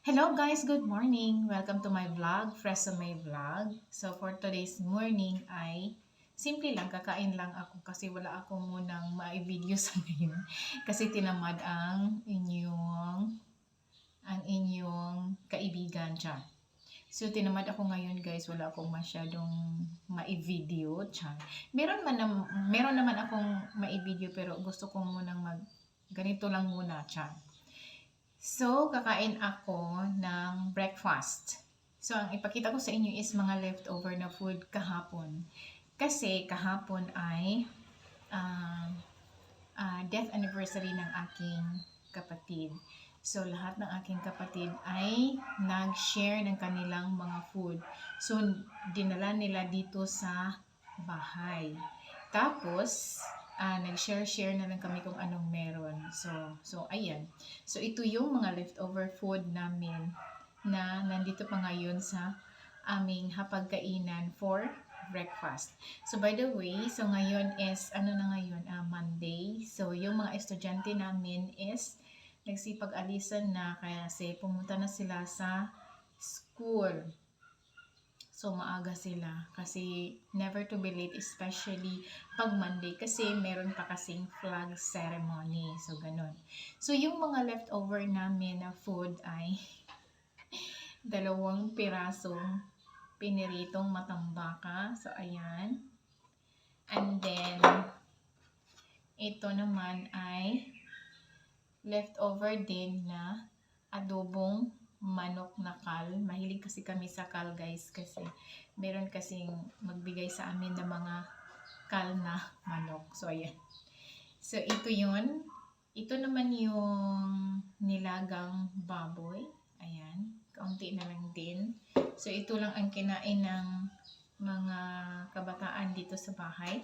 Hello guys, good morning. Welcome to my vlog, Fresome Vlog. So for today's morning ay simple lang, kakain lang ako kasi wala ako munang ma-video sa ngayon. Kasi tinamad ang inyong kaibigan siya. So tinamad ako ngayon guys, wala akong masyadong ma-video siya. Meron naman akong ma-video pero gusto ko munang ganito lang muna siya. So, kakain ako ng breakfast. So, ang ipakita ko sa inyo is mga leftover na food kahapon. Kasi kahapon ay uh, death anniversary ng aking kapatid. So, lahat ng aking kapatid ay nag-share ng kanilang mga food. So, dinala nila dito sa bahay. Tapos, nag-share na lang kami kung anong meron. So ayan. So, ito yung mga leftover food namin na nandito pa ngayon sa aming hapagkainan for breakfast. So, by the way, so ngayon is, ano na ngayon, Monday. So, yung mga estudyante namin is nagsipag-alisan na kasi pumunta na sila sa school. So, maaga sila kasi never to be late, especially pag Monday kasi meron pa kasing flag ceremony. So, ganun. So, yung mga leftover namin na food ay 2 pirasong piniritong matambaka. So, ayan. And then, ito naman ay leftover din na adobong manok na kal. Mahilig kasi kami sa kal guys kasi meron kasing magbigay sa amin ng mga kal na manok. So ayan. So ito yun. Ito naman yung nilagang baboy. Ayan. Kaunti na lang din. So ito lang ang kinain ng mga kabataan dito sa bahay.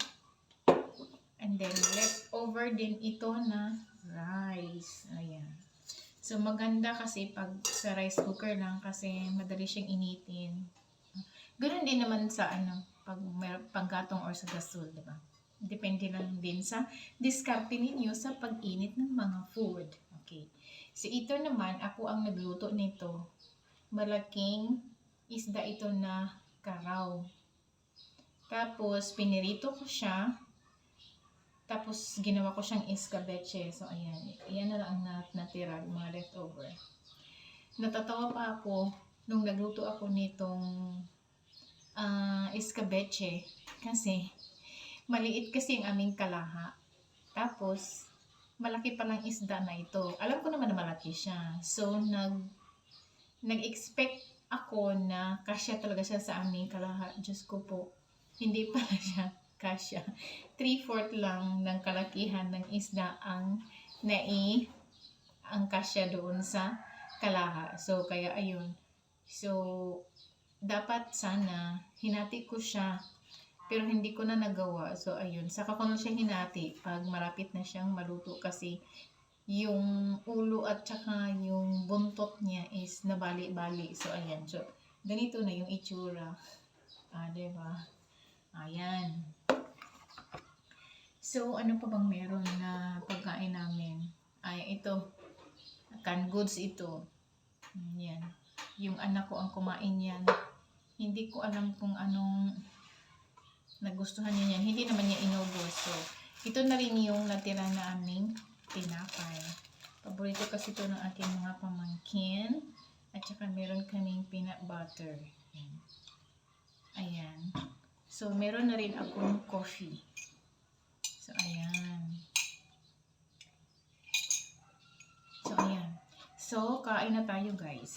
And then leftover din ito na rice. Ayan. So, maganda kasi pag sa rice cooker lang kasi madali siyang initin. Ganun din naman sa paggatong or sa gasol, di ba? Depende lang din sa diskarte ninyo sa pag-init ng mga food. Okay. So, ito naman, ako ang nagluto nito. Malaking isda ito na karaw. Tapos, pinirito ko siya. Tapos, ginawa ko siyang escabeche. So, ayan. Ayan na lang ang natira, mga leftover. Natatawa pa ako nung nagluto ako nitong escabeche. Kasi, maliit kasi ang aming kalaha. Tapos, malaki palang isda na ito. Alam ko naman na malaki siya. So, nag-expect ako na kasya talaga siya sa aming kalaha. Diyos ko po, hindi pala siya kasya. 3/4 lang ng kalakihan ng isda ang kasya doon sa kalaha. So, kaya ayun. So, dapat sana hinati ko siya pero hindi ko na nagawa. So, ayun. Saka ko na siya hinati pag malapit na siyang maluto kasi yung ulo at saka yung buntot niya is nabali-bali. So, ayan. So, ganito na yung itsura. Diba? Ayan. So, ano pa bang meron na pagkain namin? Ay, ito. Canned goods ito. Yan. Yung anak ko ang kumain yan. Hindi ko alam kung anong nagustuhan niya yan. Hindi naman niya inubos. So, ito na rin yung natira na aming tinapay. Paborito kasi ito ng aking mga pamangkin. At saka meron kaming peanut butter. Ayan. Ayan. So, meron na rin akong coffee. So, ayan. So, ayan. So, kain na tayo guys.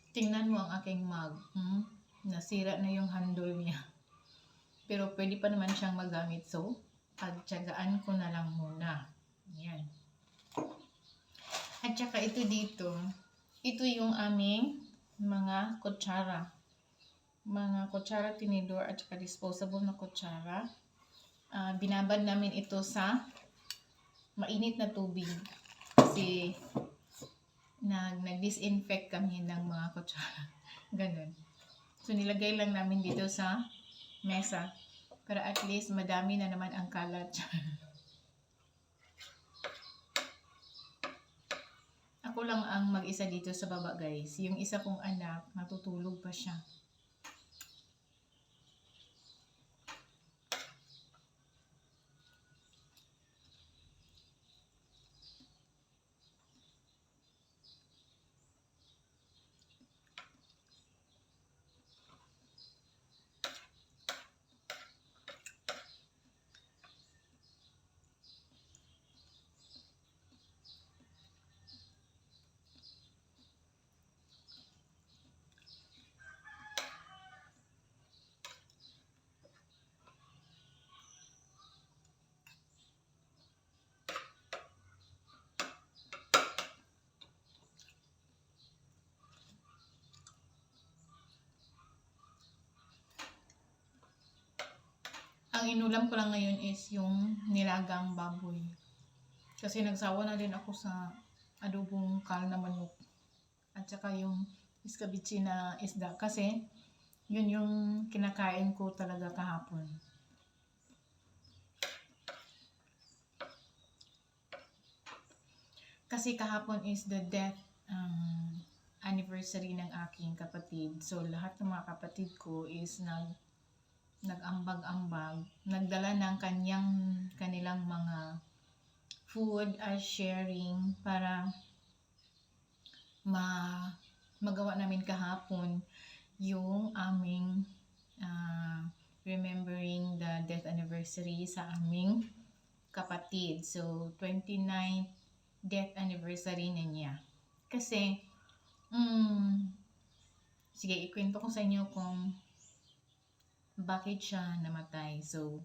Tingnan mo ang aking mug. Nasira na yung handle niya. Pero pwede pa naman siyang magamit. So, pagtyagaan ko na lang muna. Yan. At saka ito dito. Ito yung aming mga kutsara. Mga kutsara, tinidor, at saka disposable na kutsara. Binabad namin ito sa mainit na tubig. Kasi nag-disinfect kami ng mga kutsara. Ganun. So, nilagay lang namin dito sa mesa. Para at least madami na naman ang kalat. Ako lang ang mag-isa dito sa baba, guys. Yung isa kong anak, natutulog pa siya. Ang inulam ko lang ngayon is yung nilagang baboy. Kasi nagsawa na din ako sa adobong kal na manok. At saka yung iskabichi na isda. Kasi yun yung kinakain ko talaga kahapon. Kasi kahapon is the death anniversary ng aking kapatid. So lahat ng mga kapatid ko is nag-ambag-ambag, nagdala ng kanilang mga food as sharing para magawa namin kahapon yung aming remembering the death anniversary sa aming kapatid. So, 29th death anniversary na niya. Kasi, sige, ikwento ko sa inyo kung bakit siya namatay. So,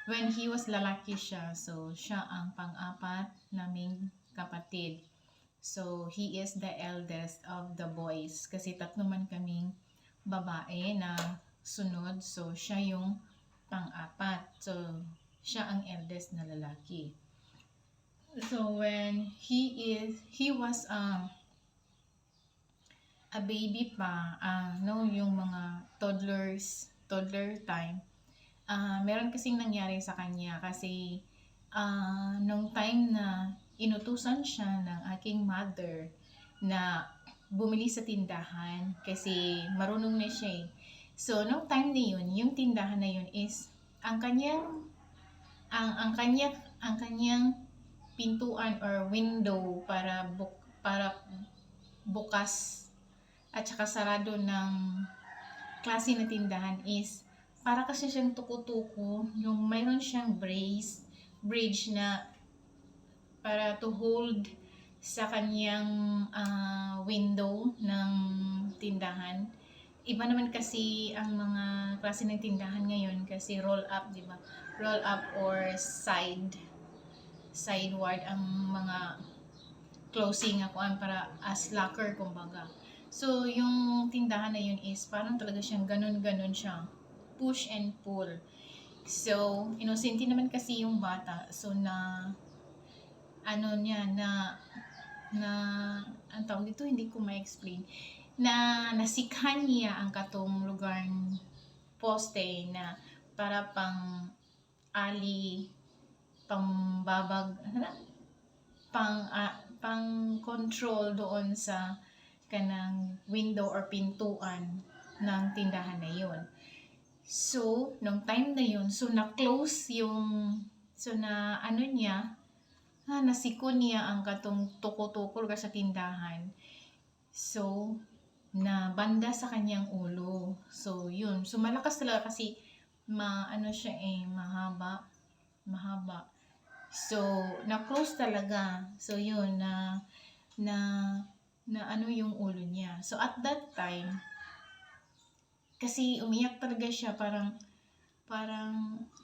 when he was lalaki siya, so siya ang pang-apat naming kapatid. So, he is the eldest of the boys. Kasi tatlo man kaming babae na sunod. So, siya yung pang-apat. So, siya ang eldest na lalaki. So, when he was a baby pa, yung mga toddler time, meron kasing nangyari sa kanya kasi nung time na inutusan siya ng aking mother na bumili sa tindahan kasi marunong na siya eh. So, nung time na yun, yung tindahan na yun is ang kanyang pintuan or window para bukas at saka sarado ng klase na tindahan is para kasi siyang tuko-tuko, yung mayroon siyang bridge na para to hold sa kanyang window ng tindahan. Iba naman kasi ang mga klase ng tindahan ngayon kasi roll up, di ba? Roll up or sideward ang mga closing akuan para as locker kumbaga. So, yung tindahan na yun is parang talaga siyang ganun-ganun siya. Push and pull. So, inosente naman kasi yung bata. So, ang tawag dito, hindi ko ma-explain. Nasikhan niya ang katong lugar poste na para pang ali, pambabag, pang control doon sa kanang window or pintuan ng tindahan na yun. So, nung time na yun, so na-close yung, so nasiko niya ang katong tuko-tuko sa tindahan. So, na banda sa kanyang ulo. So, yun. So, malakas talaga kasi mahaba. So, na-close talaga. So, yun, na ano yung ulo niya. So at that time, kasi umiyak talaga siya, parang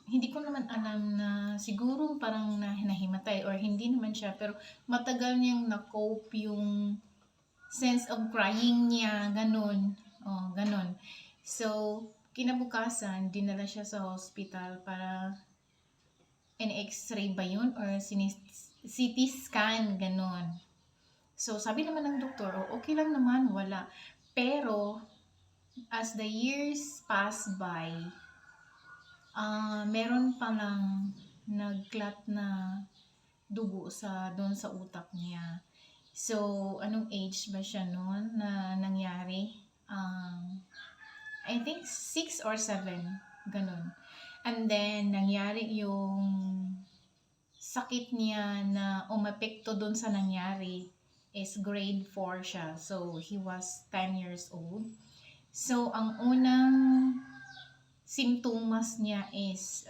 hindi ko naman alam na siguro parang nahimatay or hindi naman siya, pero matagal niyang na-cope yung sense of crying niya, ganun. Oh, ganun. So, kinabukasan, dinala siya sa hospital para X-ray ba yun or CT scan, ganun. So, sabi naman ng doktor, oh, okay lang naman, wala. Pero, as the years pass by, meron palang nag-clot na dugo doon sa utak niya. So, anong age ba siya noon na nangyari? I think 6 or 7, ganun. And then, nangyari yung sakit niya na umepekto doon sa nangyari is grade 4 siya. So, he was 10 years old. So, ang unang simptomas niya is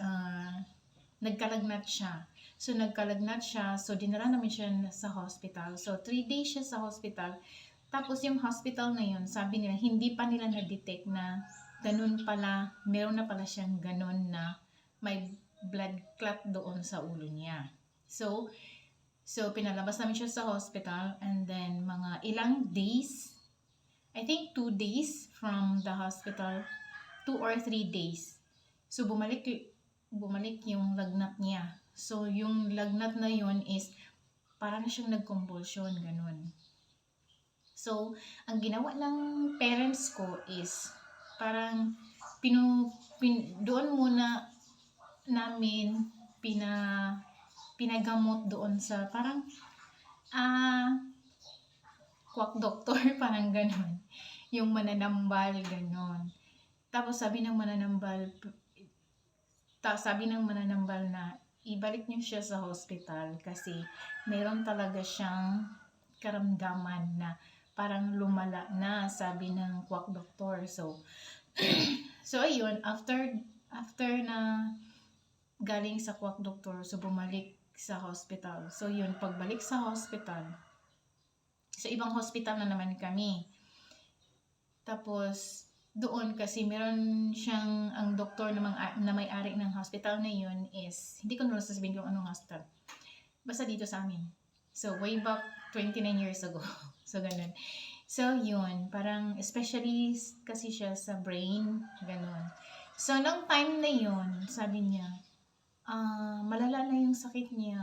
nagkalagnat siya. So, nagkalagnat siya. So, dinala namin siya sa hospital. So, 3 days siya sa hospital. Tapos, yung hospital na yun, sabi nila, hindi pa nila na-detect na ganun pala, meron na pala siyang ganun na may blood clot doon sa ulo niya. So, pinalabas namin siya sa hospital and then mga ilang days, I think 2 days from the hospital, 2 or 3 days. So, bumalik yung lagnat niya. So, yung lagnat na yun is parang siyang nag-convulsion, ganun. So, ang ginawa ng parents ko is parang doon muna namin pinagamot doon sa parang quack doctor, parang ganun. Yung mananambal, ganun. Tapos sabi ng mananambal na ibalik niyo siya sa hospital kasi meron talaga siyang karamdaman na parang lumala na, sabi ng quack doctor. So, ayun, after na galing sa quack doctor, so bumalik sa hospital. So, yun, pagbalik sa hospital, sa ibang hospital na naman kami. Tapos, doon kasi meron siyang, ang doktor na may-ari ng hospital na yun is, hindi ko naman sasabihin kung anong hospital. Basta dito sa amin. So, way back 29 years ago. So, ganun. So, yun. Parang, especially kasi siya sa brain. Ganun. So, nung time na yun, sabi niya, malala na yung sakit niya.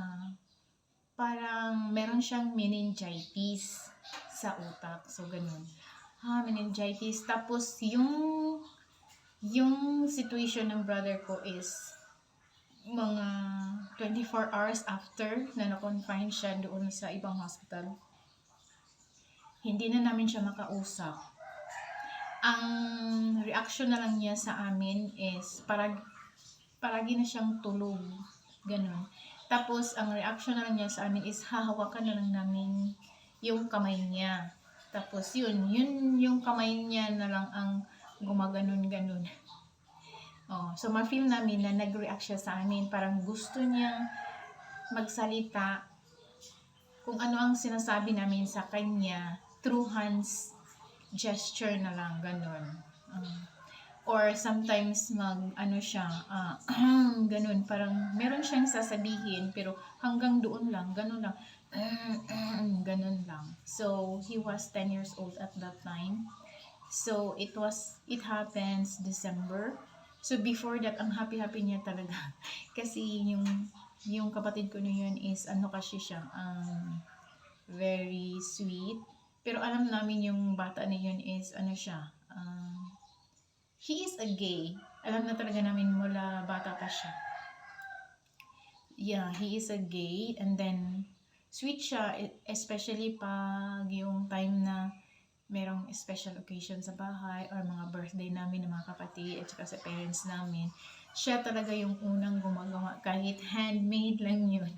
Parang, meron siyang meningitis sa utak. So, ganun. Meningitis. Tapos, yung situation ng brother ko is, mga 24 hours after na na-confine siya doon sa ibang hospital, hindi na namin siya makausap. Ang reaction na lang niya sa amin is paragi na siyang tulog, ganun. Tapos ang reaction na lang niya sa amin is hahawakan na lang namin yung kamay niya. Tapos yun yung kamay niya na lang ang gumaganon-ganon. So ma-feel namin na nag-react siya sa amin, parang gusto niyang magsalita kung ano ang sinasabi namin sa kanya through hands gesture na lang, ganun. Or sometimes ganun, parang meron siyang sasabihin pero hanggang doon lang, ganun lang. Ganun lang. So, he was 10 years old at that time. So, it happens December. So, before that, ang happy-happy niya talaga. Kasi yung kapatid ko na yun is, kasi siya, very sweet. Pero alam namin yung bata na yun is, he is a gay. Alam na talaga namin mula bata pa siya. Yeah, he is a gay. And then, sweet siya, especially pag yung time na merong special occasion sa bahay or mga birthday namin ng mga kapatid at saka sa parents namin. Siya talaga yung unang gumagawa, kahit handmade lang yun.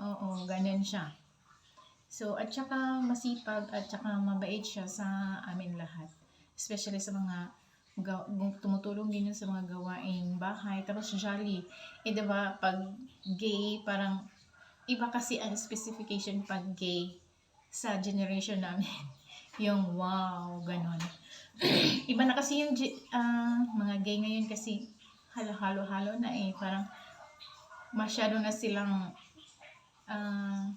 Oo, ganun siya. So, at saka masipag at saka mabait siya sa amin lahat. Especially sa mga tumutulong din yun sa mga gawaing bahay. Tapos jolly. Diba, pag gay, parang iba kasi ang specification pag gay sa generation namin. Yung wow, ganon. Iba na kasi yung mga gay ngayon kasi halo-halo na eh. Parang masyado na silang ah,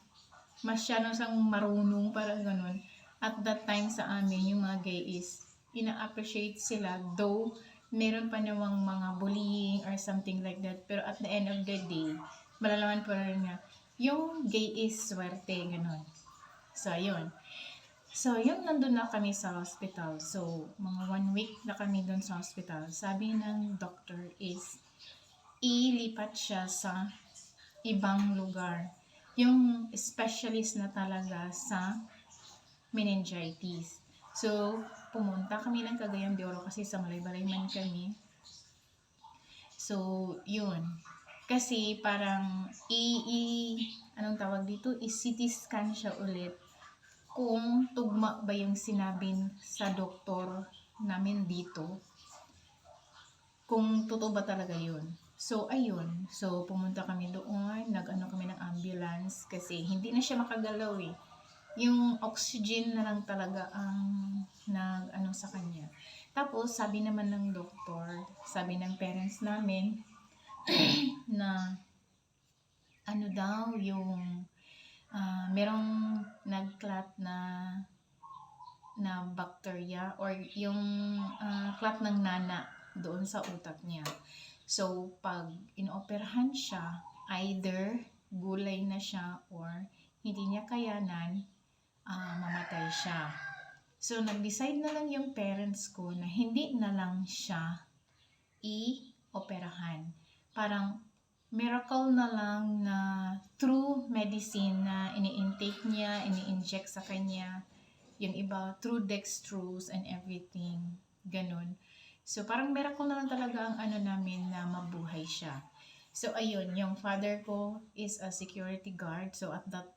masyado sang marunong, parang ganun. At that time sa amin, yung mga gay is ina-appreciate sila, though meron pa namang mga bullying or something like that. Pero at the end of the day, malalaman pa rin nga, yung gay is swerte, ganun. So, yun. So, yun, nandun na kami sa hospital. So, mga 1 week na kami dun sa hospital. Sabi ng doctor is, ilipat siya sa ibang lugar. Yung specialist na talaga sa meningitis. So, pumunta kami ng Cagayan de Oro kasi sa Malaybalay man kami. So, yun. Kasi parang anong tawag dito? I-CT scan siya ulit kung tugma ba yung sinabi sa doktor namin dito, kung totoo ba talaga yun. So, ayun. So, pumunta kami doon, nag-ano kami ng ambulance kasi hindi na siya makagalaw eh. Yung oxygen na lang talaga ang nag-ano sa kanya. Tapos, sabi naman ng doktor, sabi ng parents namin, na ano daw yung merong nag-clot na bacteria or yung clot ng nana doon sa utak niya. So, pag inoperahan siya, either gulay na siya or hindi niya kayanan, mamatay siya. So, nag-decide na lang yung parents ko na hindi na lang siya i-operahan. Parang miracle na lang na through medicine na ini-intake niya, ini-inject sa kanya, yung iba through dextrose and everything, ganun. So, parang miracle na lang talaga ang ano namin na mabuhay siya. So, ayun, yung father ko is a security guard. So, at that,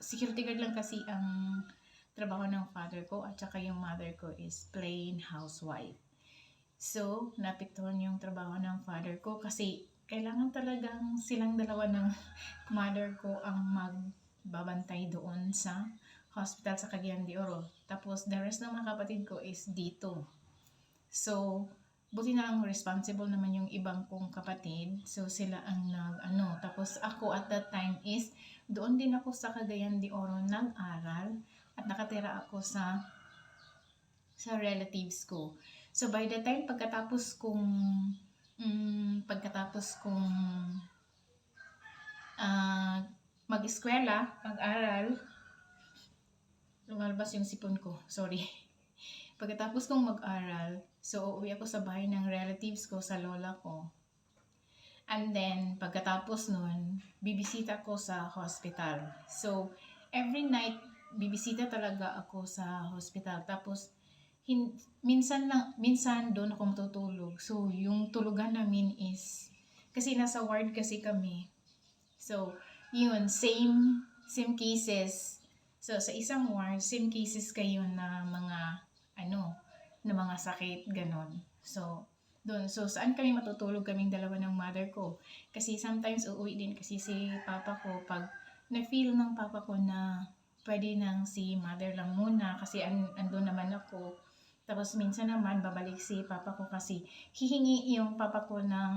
security guard lang kasi ang trabaho ng father ko at saka yung mother ko is plain housewife. So, napiktuhan yung trabaho ng father ko kasi kailangan talagang silang dalawa ng mother ko ang magbabantay doon sa hospital sa Cagayan de Oro. Tapos, the rest ng mga kapatid ko is dito. So, buti na lang responsible naman yung ibang kong kapatid. So, sila ang nag-ano. Tapos, ako at that time is, doon din ako sa Cagayan de Oro nag-aral at nakatira ako sa relatives ko. So, by the time pagkatapos kong mag-eskwela, mag-aral, lumalabas yung sipon ko, sorry. Pagkatapos kong mag-aral, so uuwi ako sa bahay ng relatives ko, sa lola ko. And then, pagkatapos nun, bibisita ko sa hospital. So, every night, bibisita talaga ako sa hospital. Tapos, minsan doon ako matutulog. So, yung tulugan namin is, kasi nasa ward kasi kami. So, yun, same cases. So, sa isang ward, same cases kayo na mga sakit, ganon. So, doon. So, saan kami matutulog kaming dalawa ng mother ko? Kasi sometimes uuwi din kasi si papa ko pag na-feel ng papa ko na pwede nang si mother lang muna kasi andun naman ako. Tapos minsan naman babalik si papa ko kasi hihingi yung papa ko ng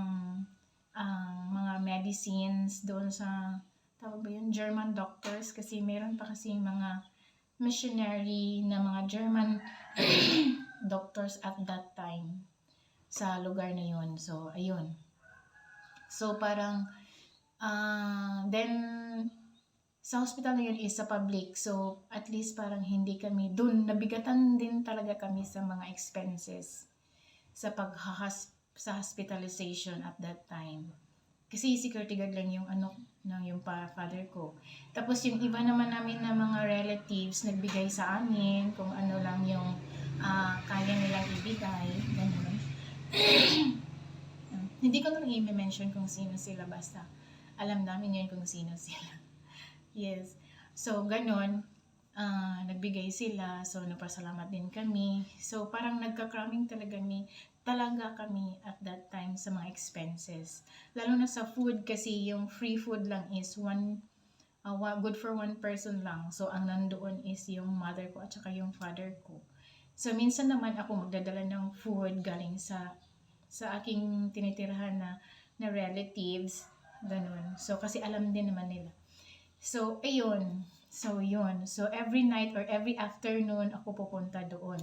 mga medicines doon sa tawag ba yun, German doctors kasi meron pa kasi mga missionary na mga German doctors at that time sa lugar na yun. So, ayun. So, parang then sa hospital na yun is sa public. So, at least parang hindi kami dun. Nabigatan din talaga kami sa mga expenses sa sa hospitalization at that time. Kasi security guard lang yung yung father ko. Tapos yung iba naman namin na mga relatives nagbigay sa amin kung ano lang yung kaya nilang ibigay. Ganun. Hindi ko na lang i-mention kung sino sila, basta alam namin yun kung sino sila. Yes. So, ganun. Nagbigay sila. So, napasalamat din kami. So, parang nagka-cramming talaga kami at that time sa mga expenses. Lalo na sa food kasi yung free food lang is good for one person lang. So, ang nandoon is yung mother ko at saka yung father ko. So, minsan naman ako magdadala ng food galing sa aking tinitirahan na relatives, ganun. So, kasi alam din naman nila. So, ayun. So, yun. So, every night or every afternoon, ako pupunta doon.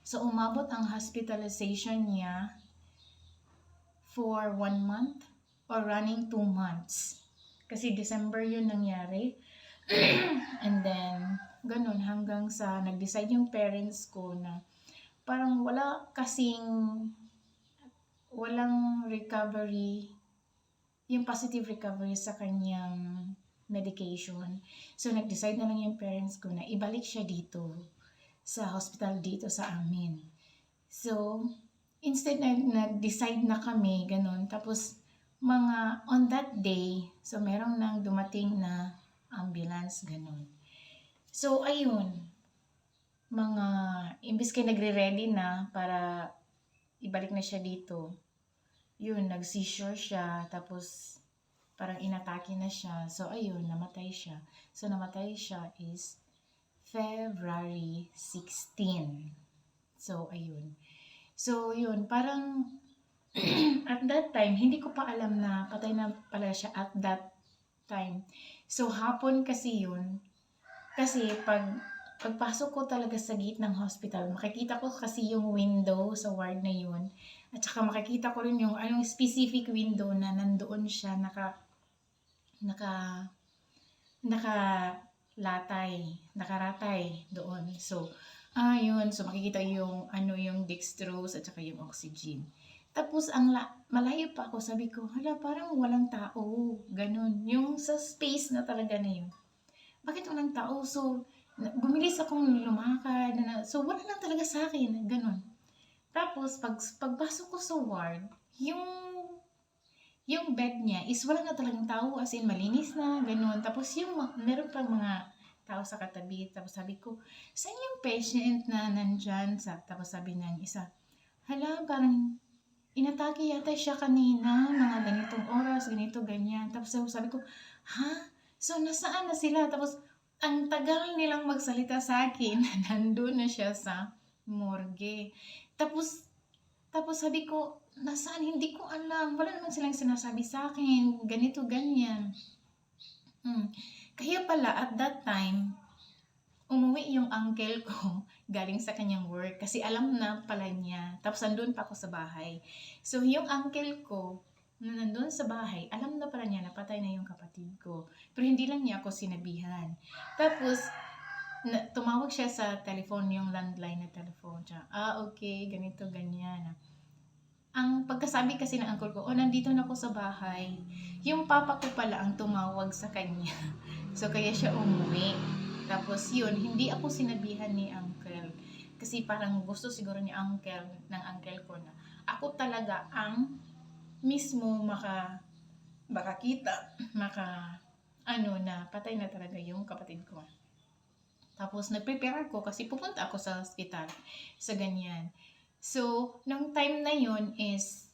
So, umabot ang hospitalization niya for 1 month or running 2 months. Kasi December yun nangyari. And then, ganun, hanggang sa nag-decide yung parents ko na parang walang recovery, yung positive recovery sa kanyang medication. So, nag-decide na lang yung parents ko na ibalik siya dito sa hospital dito sa amin. So, instead nag-decide na kami, ganun. Tapos, on that day, so merong nang dumating na ambulance, ganun. So, ayun, imbis kayo nagre-ready na para ibalik na siya dito, yun, nag-seizure siya, tapos parang inatake na siya. So, ayun, namatay siya. So, namatay siya is February 16. So, ayun. So, yun, parang at that time, hindi ko pa alam na patay na pala siya at that time. So, hapon kasi yun. Kasi, pagpasok ko talaga sa gate ng hospital, makikita ko kasi yung window sa ward na yun. At saka makikita ko rin yung specific window na nandoon siya nakaratay doon. So, yun. So, makikita yung dextrose at saka yung oxygen. Tapos, malayo pa ako, sabi ko, hala, parang walang tao. Ganun. Yung sa space na talaga na yun. Bakit walang tao? So, bumilis akong lumakad. So, wala lang talaga sa akin. Ganun. Tapos, pagpasok ko sa ward, yung bed niya is wala na talagang tao, as in malinis na, ganun. Tapos meron pang mga tao sa katabi. Tapos sabi ko, saan yung patient na nandyan? Tapos sabi ng isa, hala, parang inatake yata siya kanina, mga ganitong oras, ganito, ganyan. Tapos sabi ko, ha? So, nasaan na sila? Tapos, ang tagal nilang magsalita sa akin, nandun na siya sa morgue. Tapos sabi ko, nasaan? Hindi ko alam. Wala naman silang sinasabi sa akin. Ganito, ganyan. Kaya pala, at that time, umuwi yung uncle ko galing sa kanyang work. Kasi alam na pala niya. Tapos nandun pa ako sa bahay. So, yung uncle ko, na nandun sa bahay, alam na pala niya na patay na yung kapatid ko. Pero hindi lang niya ako sinabihan. Tapos, tumawag siya sa telephone, yung landline na telephone. Okay, ganito, ganyan. Ang pagkasabi kasi ng uncle ko, nandito na ako sa bahay. Yung papa ko pala ang tumawag sa kanya. So, kaya siya umuwi. Tapos, yun, hindi ako sinabihan ni uncle. Kasi parang gusto siguro ng uncle ko na ako talaga ang mismo makakita, na patay na talaga yung kapatid ko. Tapos, nag-prepare ako kasi pupunta ako sa hospital. Sa ganyan. So, nung time na yun is,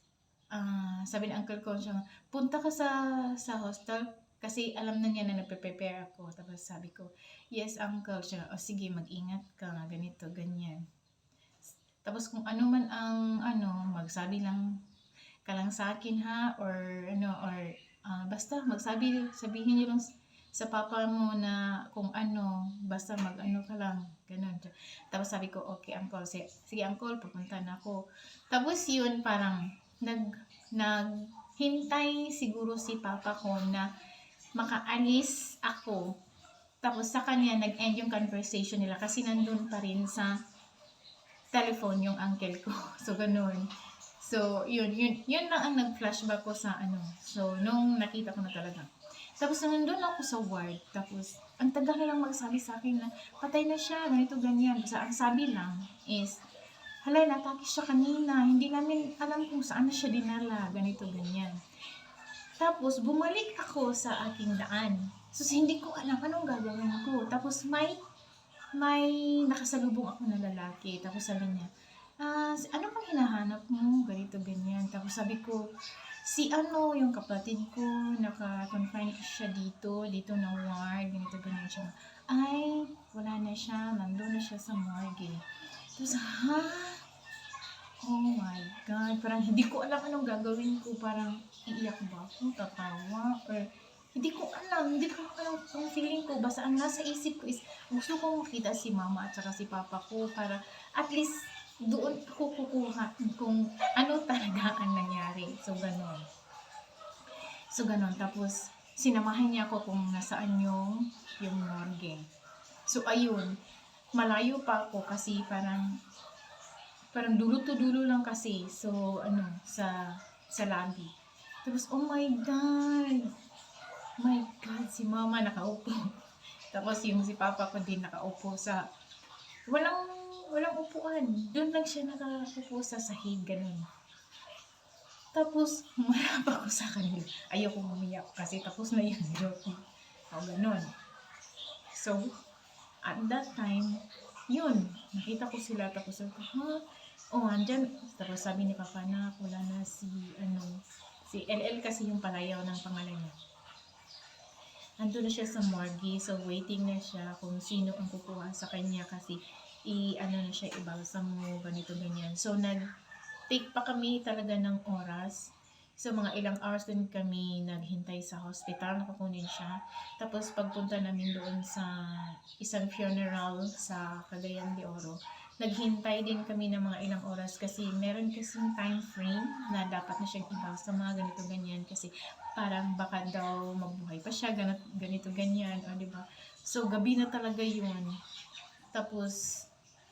sabi ng uncle ko siya, punta ka sa hostel kasi alam na niya na nagpe-prepare ako. Tapos sabi ko, yes uncle siya, sige mag-ingat ka, ganito, ganyan. Tapos kung ano man ang magsabi lang ka lang sa akin ha, or basta sabihin niyo lang sa papa mo na kung basta ka lang, ganun. Tapos sabi ko, okay uncle, sige uncle, pupunta na ako. Tapos yun, parang naghintay siguro si papa ko na makaalis ako. Tapos sa kanya, nag-end yung conversation nila kasi nandun pa rin sa telephone yung uncle ko. So, ganun. So, yun lang ang nag-flashback ko sa So, nung nakita ko na talaga. Tapos, nandun ako sa ward. Tapos, ang tagal na lang magsabi sa akin na patay na siya, ganito, ganyan. Kasi ang sabi lang is, hala, natake siya kanina. Hindi namin alam kung saan na siya dinala, ganito, ganyan. Tapos, bumalik ako sa aking daan. So, hindi ko alam anong gagawin ko. Tapos, may nakasalubong ako na lalaki. Tapos, sabi niya, ano bang hinahanap mo? Ganito, ganyan. Tapos, sabi ko, Si ano, yung kapatid ko, naka-confine siya dito na ward, ganito ganyan siya. Ay, wala na siya, nandun na siya sa morgue. Tapos, ha? Oh my God, parang hindi ko alam anong gagawin ko, parang iiyak ba ako, tatawa, or hindi ko alam ang feeling ko, basta ang nasa isip ko is, gusto kong makita si mama at saka si papa ko, para at least doon ako kukuha kung ano talaga ang nangyari. So, ganon. Tapos, sinamahan niya ako kung nasaan yung morgue. So, ayun, malayo pa ako kasi parang dulo to dulo lang kasi. So, ano, sa lobby. Tapos, oh my God, si mama nakaupo. Tapos, yung si papa ko din nakaupo sa, walang upuan. Doon lang siya nakaupo sa sahig, ganun. Tapos, humarap ako sa kanila. Ayoko umiyak kasi tapos na yung joke. O, ganun. So, at that time, yun, nakita ko sila. Tapos, ha? Oh, andyan. Tapos sabi ni Papa na wala na si LL kasi yung palayaw ng pangalan niya. Ando na siya sa morgue, so waiting na siya kung sino ang kukuha sa kanya kasi na siya, ibalsamo, ganito, ganyan. So, take pa kami talaga ng oras. So, mga ilang hours din kami naghintay sa hospital, nakakunin siya. Tapos, pagpunta namin doon sa isang funeral sa Cagayan de Oro, naghintay din kami ng mga ilang oras kasi meron kasing time frame na dapat na siyang ibalsama, ganito, ganyan. Kasi parang baka daw mabuhay pa siya, ganito, ganyan. O, diba? So, gabi na talaga yun. Tapos,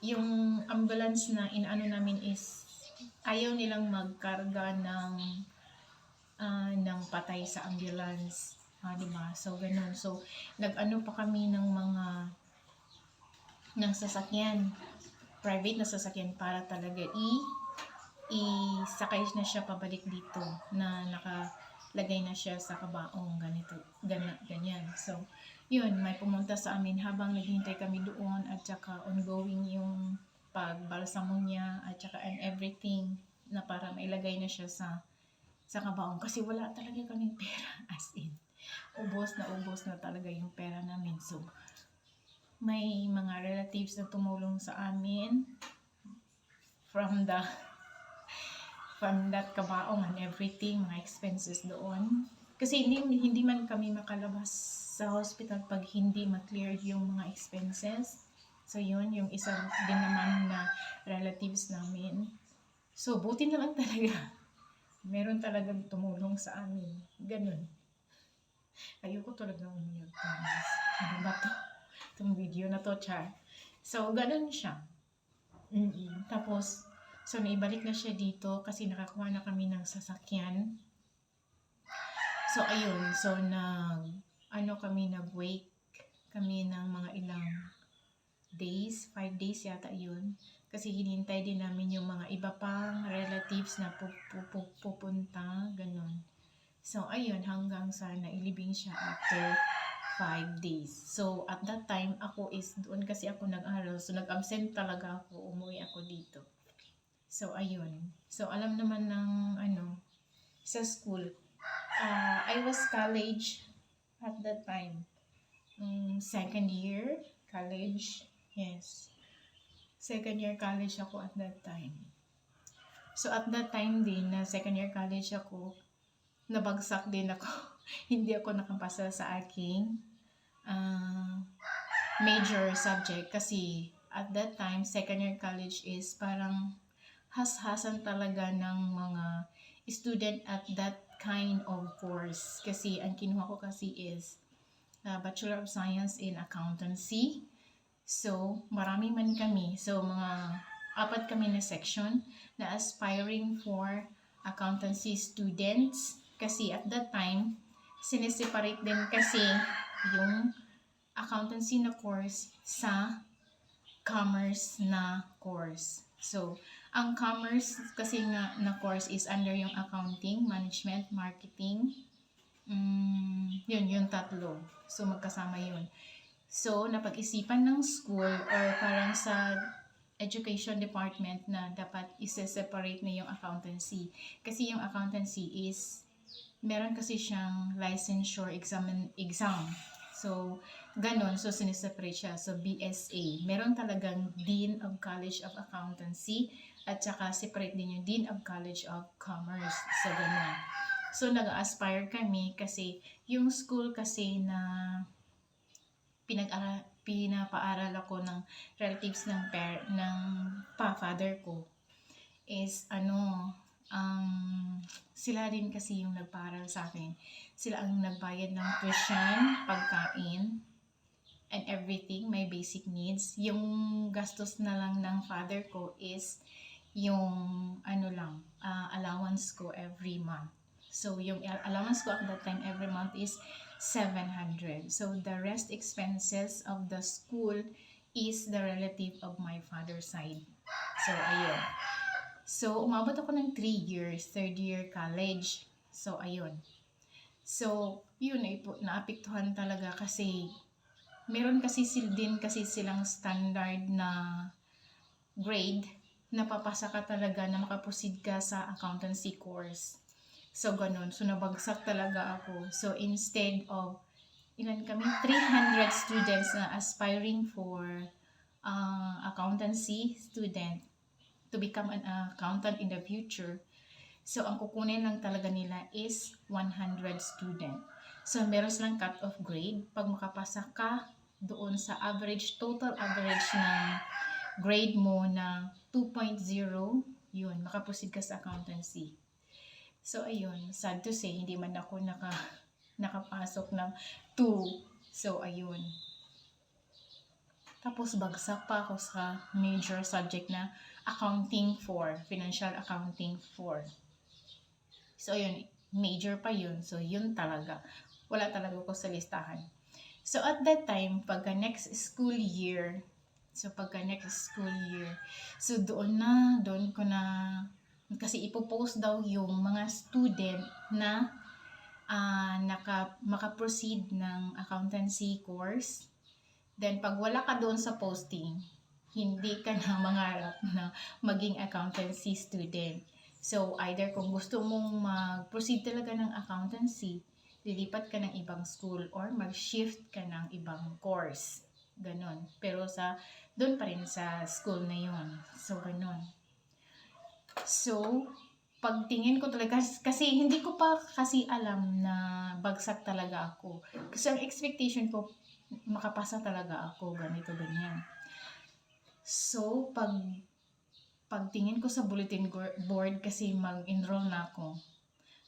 yung ambulance na inaano namin is ayaw nilang magkarga ng patay sa ambulance. Diba? So, ganun. So, nag-ano pa kami ng sasakyan. Private na sasakyan para talaga isakay na siya pabalik dito na nakalagay na siya sa kabaong ganito, ganyan. So, yun, may pumunta sa amin habang naghihintay kami doon at saka ongoing yung pagbalsamo niya at saka and everything na para mailagay na siya sa kabaong kasi wala talaga kaming pera, as in ubos na talaga yung pera namin. So, may mga relatives na tumulong sa amin from that kabaong and everything, mga expenses doon. Kasi hindi man kami makalabas sa hospital pag hindi ma-clear yung mga expenses. So, yun, yung isa din naman na relatives namin. So, buti na lang talaga. Meron talagang tumulong sa amin. Ganun. Ayoko talaga umiyak. Ano ba to? Itong video na to, char. So, ganun siya. Tapos, so, naibalik na siya dito kasi nakakuha na kami ng sasakyan. So, ayun. So, nag-wake kami ng mga ilang days, 5 days yata yun. Kasi hinintay din namin yung mga iba pang relatives na pupunta, ganun. So, ayun, hanggang sa nailibing siya after 5 days. So, at that time, doon kasi ako nag-aral. So, nag-absent talaga ako. Umuwi ako dito. So, ayun. So, alam naman ng, sa school. I was college at that time. Second year college. Yes. Second year college ako at that time. So, at that time din, na second year college ako, nabagsak din ako. Hindi ako nakapasa sa aking major subject kasi at that time, second year college is parang has-hasan talaga ng mga student at that kind of course. Kasi ang kinuha ko kasi is Bachelor of Science in Accountancy. So, marami man kami. So, mga 4 kami na section na aspiring for accountancy students. Kasi at that time, sineseparate din kasi yung accountancy na course sa commerce na course. So, ang commerce kasi na course is under yung accounting, management, marketing. Yun, yung tatlo. So, magkasama yun. So, napag-isipan ng school or parang sa education department na dapat isa-separate na yung accountancy. Kasi yung accountancy is, meron kasi siyang licensure exam. So, ganon. So, siniseparate siya. So, BSA. Meron talagang Dean of College of Accountancy at saka separate din yung Dean of College of Commerce. So, ganon. So, nag-aspire kami kasi yung school kasi na pinapaaral ako ng relatives ng father ko is sila din kasi yung nagpaaral sa akin. Sila ang nagbayad ng tuition, pagkain, and everything, my basic needs. Yung gastos na lang ng father ko is yung allowance ko every month. So, yung allowance ko at that time every month is 700. So, the rest expenses of the school is the relative of my father's side. So, ayun. So, umabot ako ng 3 years, third year college. So, ayun. So, yun, naapektuhan talaga kasi meron kasi din kasi silang standard na grade na papasa ka talaga na makaproceed ka sa accountancy course. So, ganun. So, nabagsak talaga ako. So, instead of, 300 students na aspiring for accountancy student to become an accountant in the future. So, ang kukunin lang talaga nila is 100 student. So, meron silang cut-off grade. Pag makapasa ka doon sa total average na grade mo na 2.0, yun, makaproceed ka sa accountancy. So, ayun, sad to say, hindi man ako nakapasok ng 2. So, ayun. Tapos, bagsak pa ako sa major subject na accounting 4, financial accounting 4. So, ayun, major pa yun. So, yun talaga. Wala talaga ako sa listahan. So, at that time, pagka next school year, so doon ko na, kasi ipopost daw yung mga student na makaproceed ng accountancy course. Then, pag wala ka doon sa posting, hindi ka na mangarap na maging accountancy student. So, either kung gusto mong mag-proceed talaga ng accountancy, lilipat ka ng ibang school or mag-shift ka ng ibang course. Ganon. Pero doon pa rin sa school na yun. So, ganon. So, pagtingin ko talaga, kasi hindi ko pa kasi alam na bagsak talaga ako. Kasi ang expectation ko, makapasa talaga ako, ganito, ganyan. So, pagtingin ko sa bulletin board kasi mag-enroll na ako,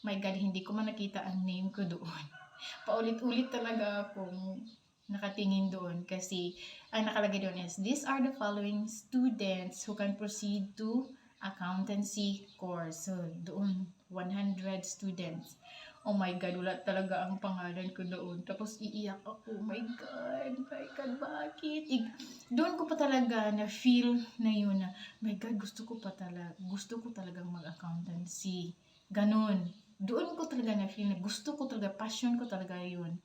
my God, hindi ko man nakita ang name ko doon. Paulit-ulit talaga akong nakatingin doon kasi ang nakalagay doon is, these are the following students who can proceed to accountancy course. So, doon, 100 students. Oh my God, wala talaga ang pangalan ko doon. Tapos iiyak ako, oh my God, bakit? Doon ko pa talaga na-feel na yun na, my God, gusto ko talagang mag-accountancy. Ganon. Doon ko talaga na-feel na gusto ko talaga, passion ko talaga yun.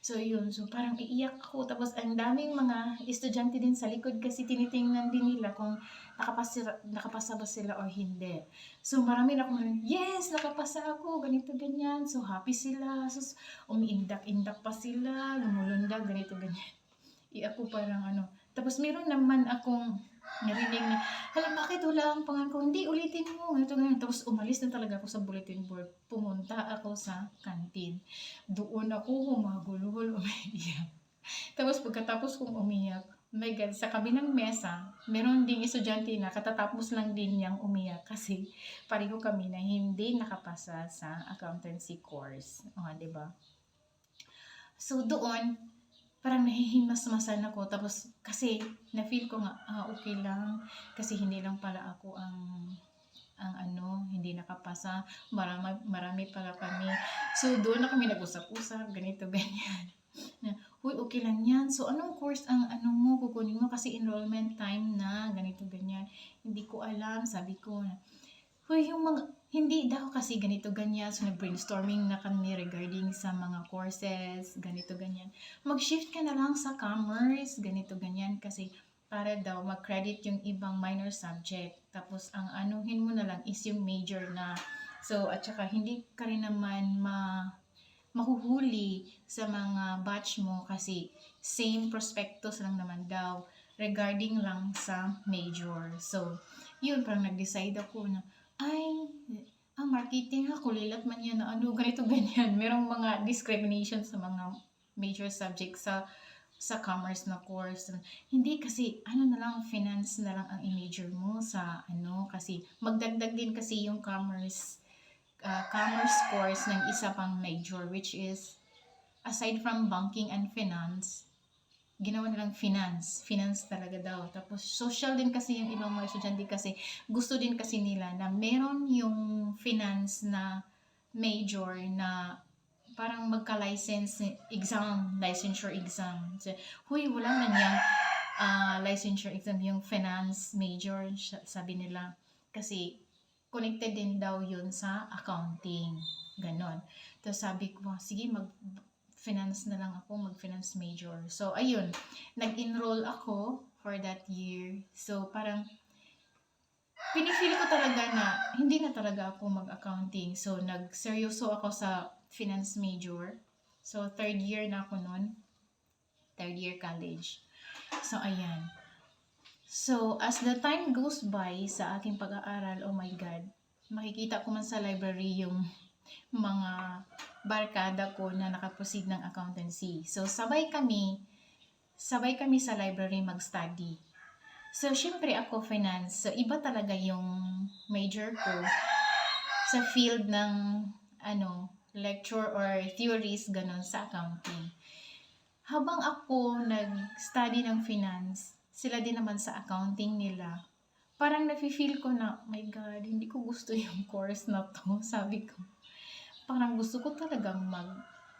So, yun. So, parang iiyak ako. Tapos, ang daming mga estudyante din sa likod kasi tinitingnan din nila kung nakapasa ba sila or hindi. So, marami na akong, yes, nakapasa ako, ganito, ganyan. So, happy sila. So, umiindak-indak pa sila, lumulundag, ganito, ganyan. Ako parang Tapos, meron naman akong narinig na, bakit wala ang pangalan ko? Hindi, ulitin mo. Ito, ganyan. Tapos umalis na talaga ako sa bulletin board. Pumunta ako sa kantin. Doon ako humagulhol, umiiyak. Tapos pagkatapos kong umiyak, my God, sa kabilang mesa, meron ding estudyante na katatapos lang din niyang umiyak kasi pareho kami na hindi nakapasa sa accountancy course. Diba? So doon, parang nahihimas-masan ako. Tapos, kasi, na-feel ko nga, okay lang. Kasi hindi lang pala ako ang hindi nakapasa. Marami pala kami. So, doon na kami nag-usap-usap, ganito, ganyan. Uy, okay lang yan. So, anong course ang mo kukunin mo? Kasi enrollment time na, ganito, ganyan. Hindi ko alam, sabi ko. Yung hindi daw kasi ganito ganyan, so nag-brainstorming na kami regarding sa mga courses, ganito ganyan. Mag-shift ka na lang sa commerce, ganito ganyan, kasi para daw mag-credit yung ibang minor subject. Tapos ang anuhin mo na lang is yung major na. So at saka hindi ka rin naman mahuhuli sa mga batch mo kasi same prospectus lang naman daw regarding lang sa major. So yun, parang nag-decide ako na marketing ha, kulilat man yan na ano, ganito ganyan. Merong mga discrimination sa mga major subjects sa commerce na course. Hindi kasi, ano na lang, finance na lang ang i-major mo sa ano, kasi magdagdag din kasi yung commerce course ng isa pang major, which is, aside from banking and finance, ginawa nilang finance talaga daw. Tapos social din kasi yung ibang mga estudyante kasi gusto din kasi nila na meron yung finance na major na parang magka-license exam, licensure exam. So, huy, wala man yung licensure exam, yung finance major, sabi nila. Kasi, connected din daw yun sa accounting. Ganon. Tapos sabi ko, sige, mag-finance na lang ako, mag-finance major. So, ayun, nag-enroll ako for that year. So, parang, pinifeel ko talaga na hindi na talaga ako mag-accounting. So, nagseryoso ako sa finance major. So, third year na ako nun. Third year college. So, ayan. So, as the time goes by sa aking pag-aaral, oh my God, makikita ko man sa library yung mga barkada ko na nakaproceed ng accountancy. So, sabay kami sa library mag-study. So, syempre ako finance. So, iba talaga yung major ko sa field ng lecture or theories ganon sa accounting. Habang ako nag-study ng finance, sila din naman sa accounting nila. Parang nafe-feel ko na, my God, hindi ko gusto yung course na to. Sabi ko, parang gusto ko talagang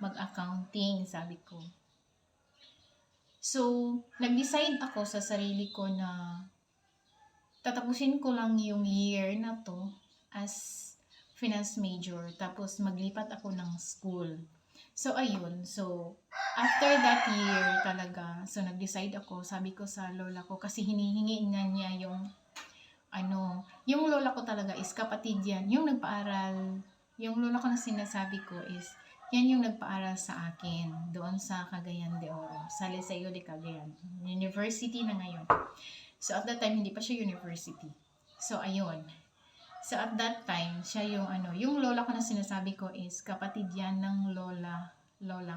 mag-accounting, sabi ko. So, nag-decide ako sa sarili ko na tatapusin ko lang yung year na to as finance major, tapos maglipat ako ng school. So, ayun. So, after that year talaga, so nag-decide ako, sabi ko sa lola ko, kasi hinihingi nga niya yung lola ko talaga is kapatid yan. Yung nagpaaral, yung lola ko na sinasabi ko is, yan yung nagpaaral sa akin doon sa Cagayan de Oro, sa Liceo de Cagayan. University na ngayon. So, at that time, hindi pa siya university. So, ayun. So, at that time, siya yung yung lola ko na sinasabi ko is kapatid yan ng lola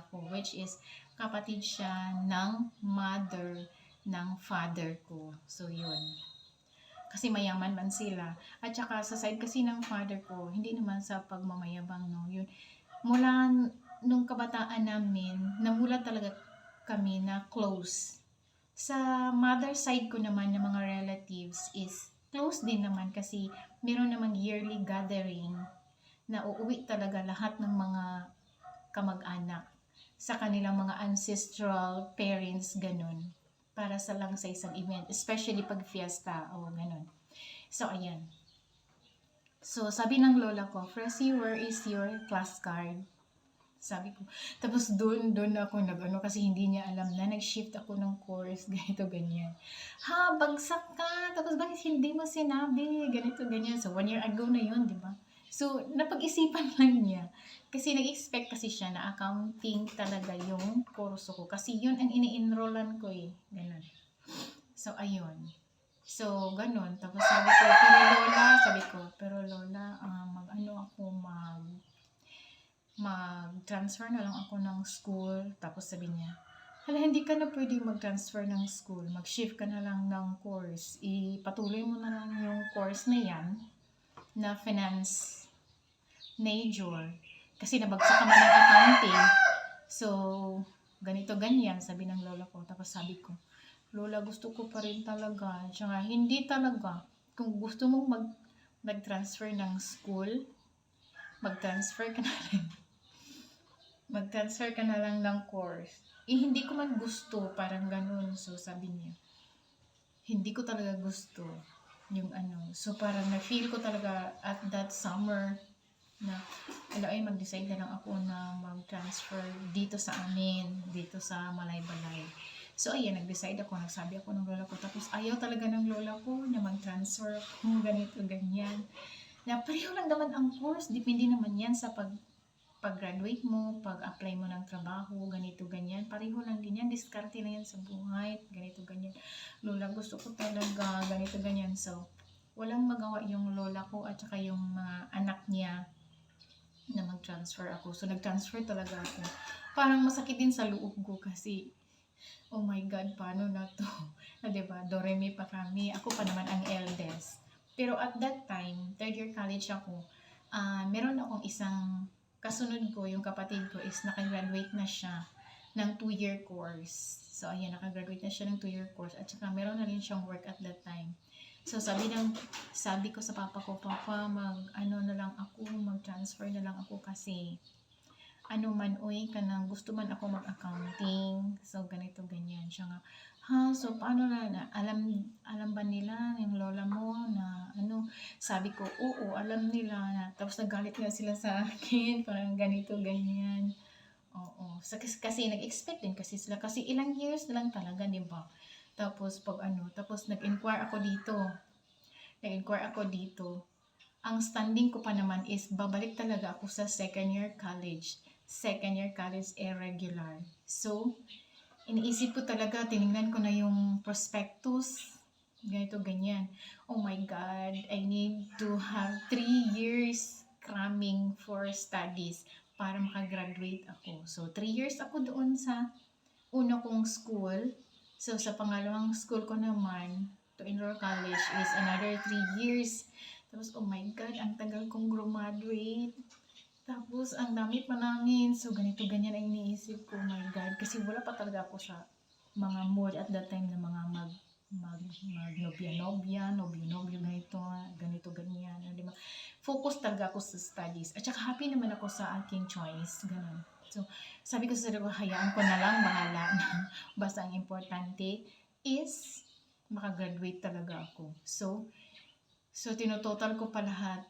ko, which is kapatid siya ng mother ng father ko. So, yun. Kasi mayaman man sila. At saka, sa side kasi ng father ko, hindi naman sa pagmamayabang, no. Yun. Mula nung kabataan namin, namula talaga kami na close. Sa mother side ko naman ng mga relatives is close din naman kasi meron namang yearly gathering na uuwi talaga lahat ng mga kamag-anak sa kanilang mga ancestral parents, ganun, para sa lang sa isang event, especially pag fiesta o ganun. So, ayan. So, sabi ng lola ko, Fressie, where is your class card? Sabi ko. Tapos doon ako kasi hindi niya alam na nag-shift ako ng course, ganito, ganyan. Ha, bagsak ka! Tapos bakit hindi mo sinabi? Ganito, ganyan. So, 1 year ago na yun, di ba? So, napag-isipan lang niya. Kasi nag-expect kasi siya na accounting talaga yung kurso ko. Kasi yun ang ini-enrollan ko eh. Ganun. So, ayun. So, ganun. Tapos sabi ko, pero lola, mag-transfer na lang ako ng school. Tapos sabi niya, hala, hindi ka na pwede mag-transfer ng school. Mag-shift ka na lang ng course. Ipatuloy mo na lang yung course na yan, na finance major. Kasi nabagsak ka man ng accounting. So, ganito, ganyan, sabi ng lola ko. Tapos sabi ko, lola, gusto ko pa rin talaga. Tsaka, hindi talaga. Kung gusto mong mag-transfer ng school, mag-transfer ka na rin. Mag-transfer ka na lang ng course. Hindi ko man gusto, parang ganun. So, sabi niya, hindi ko talaga gusto yung So, parang na-feel ko talaga at that summer na, mag-decide na lang ako na mag-transfer dito sa amin, dito sa Malaybalay. So ayan, nag-decide ako, nagsabi ako ng lola ko, tapos ayaw talaga ng lola ko na mag-transfer ako, ganito, ganyan. Na pareho lang naman ang course, depende naman yan sa pag-graduate mo, pag-apply mo ng trabaho, ganito, ganyan. Pareho lang din yan, diskarte na yan sa buhay, ganito, ganyan. Lola, gusto ko talaga, ganito, ganyan. So, walang magawa yung lola ko at saka yung mga anak niya na mag-transfer ako. So, nag-transfer talaga ako. Parang masakit din sa loob ko kasi, oh my God, paano na to? Na, diba, Doremi pa kami. Ako pa naman ang eldest. Pero at that time, third year college ako, meron akong isang kasunod ko, yung kapatid ko is nakagraduate na siya ng 2-year course. So, ayan, nakagraduate na siya ng 2-year course. At saka, meron na rin siyang work at that time. So, sabi ko sa papa ko, Papa, mag-transfer na lang ako kasi ano man, uy, kanang gusto man ako mag-accounting. So, ganito, ganyan. Siya nga, so paano alam ba nila yung lola mo na ano? Sabi ko, oo, alam nila na. Tapos nagalit nga sila sa akin, parang ganito, ganyan. Oo. So, kasi nag-expect din kasi sila. Kasi ilang years na lang talaga, di ba? Tapos, tapos nag-inquire ako dito. Ang standing ko pa naman is babalik talaga ako sa second year college. Second year college regular. So, iniisip ko talaga, tiningnan ko na yung prospectus, ganito, ganyan. Oh my God, I need to have 3 years cramming for studies para makagraduate ako. So, 3 years ako doon sa una kong school. So, sa pangalawang school ko naman, to enroll college is another 3 years. Tapos, oh my God, ang tagal kong graduate. Tapos, ang dami pa namin. So, ganito, ganyan ang iniisip ko. Oh my God. Kasi wala pa talaga ako sa mga mood at that time na mga nobya-nobya, nobyo-nobyo, ganito, ganyan. Diba? Focus talaga ako sa studies. At saka happy naman ako sa aking choice. Ganun. So, sabi ko sa sarili ko, hayaan ko na lang, bahala na. Basta ang importante is makagraduate talaga ako. So tinototal ko pa lahat.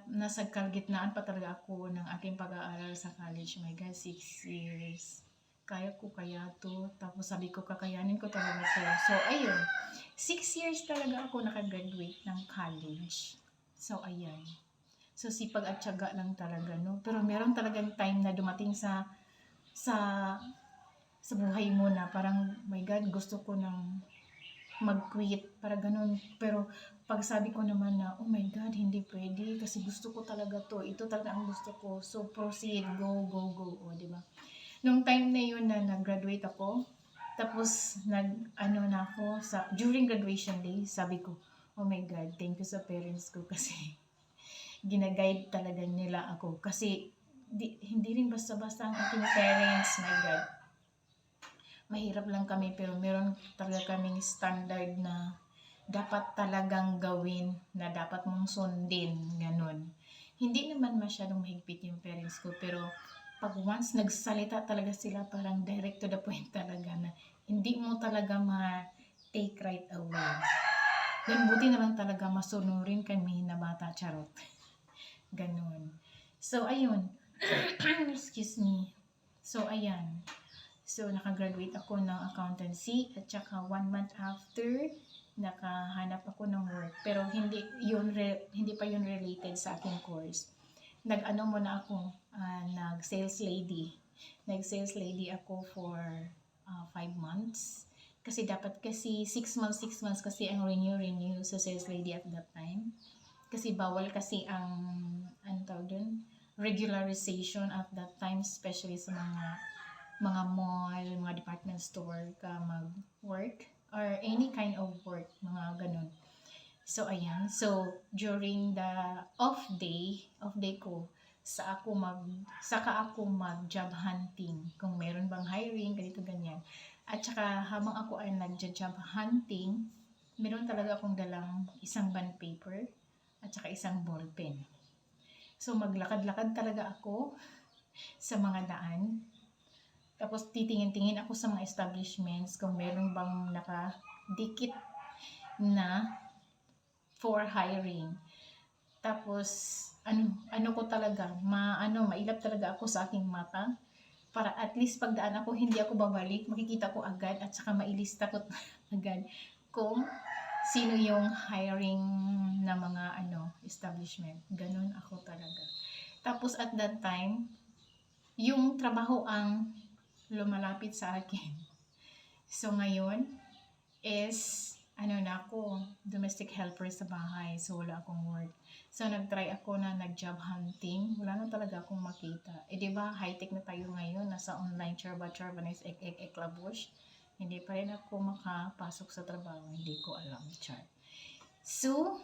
Nasa kalgitnaan pa talaga ako ng aking pag-aaral sa college. My God, 6 years. Kaya ko kaya to. Tapos sabi ko, kakayanin ko talaga to. So, ayun. 6 years talaga ako nakagraduate ng college. So, ayan. So, sipag at tiyaga lang talaga, no? Pero meron talagang time na dumating sa buhay mo na parang, my God, gusto ko nang mag-quit, para ganun. Pero, pag sabi ko naman na, oh my God, hindi pwede, kasi gusto ko talaga to. Ito talaga ang gusto ko. So, proceed, go, go, go. O, diba? Nung time na yun na nag-graduate ako, tapos, na ako, during graduation day, sabi ko, oh my God, thank you sa parents ko kasi ginaguide talaga nila ako. Kasi, hindi rin basta-basta ang aking parents, my God. Mahirap lang kami, pero meron talaga kaming standard na dapat talagang gawin, na dapat mong sundin, ganun. Hindi naman masyadong mahigpit yung parents ko, pero pag once nagsalita talaga sila, parang direct to the point talaga na hindi mo talaga ma-take right away. Then, buti naman talaga masunurin kami na bata, charot. Ganun. So, ayun. Excuse me. So, ayan. So, nakagraduate ako ng accountancy at saka 1 month after, nakahanap ako ng work. Pero hindi pa yun related sa aking course. Nag-ano muna ako, nag-sales lady. Nag-sales lady ako for 5 months. Kasi dapat 6 months kasi ang renew sa sales lady at that time. Kasi bawal kasi ang regularization at that time, especially sa mga mall, mga department store ka mag-work or any kind of work, mga ganun. So, ayan. So, during the off day ko, saka ako mag-job hunting. Kung meron bang hiring, ganito, ganyan. At saka, habang ako ay nag-job hunting, meron talaga akong dalang isang bond paper at saka isang ballpen. So, maglakad-lakad talaga ako sa mga daan. Tapos, titingin-tingin ako sa mga establishments kung meron bang nakadikit na for hiring. Tapos, ano ko talaga, mailap talaga ako sa aking mata para at least pagdaan ako, hindi ako babalik, makikita ko agad at saka mailista ko agad kung sino yung hiring na mga establishment. Ganun ako talaga. Tapos at that time, yung trabaho ang lumalapit sa akin. So ngayon is na ako, domestic helper sa bahay. So wala akong work. So nagtry ako na nag-job hunting. Wala na talaga akong makita. Eh di ba high-tech na tayo ngayon, nasa online charba-charba na is eklabush. Hindi pa rin ako makapasok sa trabaho. Hindi ko alam, char. So,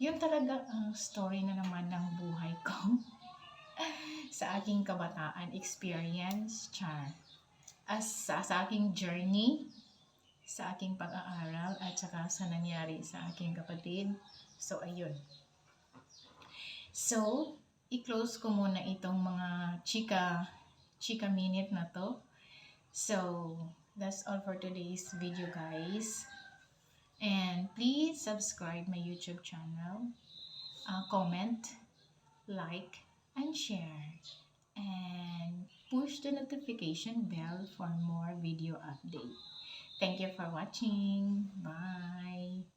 yun talaga ang story na naman ng buhay ko sa aking kabataan experience, char. Sa aking journey, sa aking pag-aaral, at saka sa nangyari sa aking kapatid. So, ayun. So, i-close ko muna itong mga chika minute na to. So, that's all for today's video, guys. And please subscribe my YouTube channel, comment, like, and share. And push the notification bell for more video updates. Thank you for watching. Bye.